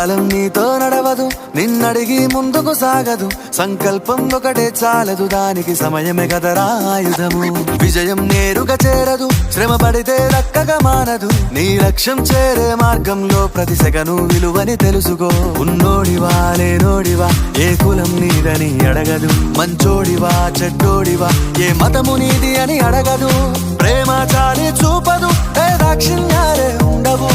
కాలం నీతో నడవదు, నిన్నడిగి ముందుకు సాగదు. సంకల్పం ఒకటే చాలదు, దానికి సమయమే కదరా ఆయుధము. విజయం నేరుగా చేరదు, శ్రమ పడితే దక్కగా మానదు. నీ లక్ష్యం చేరే మార్గంలో ప్రతి సెకను విలువని తెలుసుకో. ఉన్నోడివా లేనోడివా, ఏ కులం నీదని అడగదు. మంచోడివా చెడ్డోడివా, ఏ మతము నీది అని అడగదు. ప్రేమ చాలి చూపదు, ఏ దాక్షిణ్యాలే ఉండవు.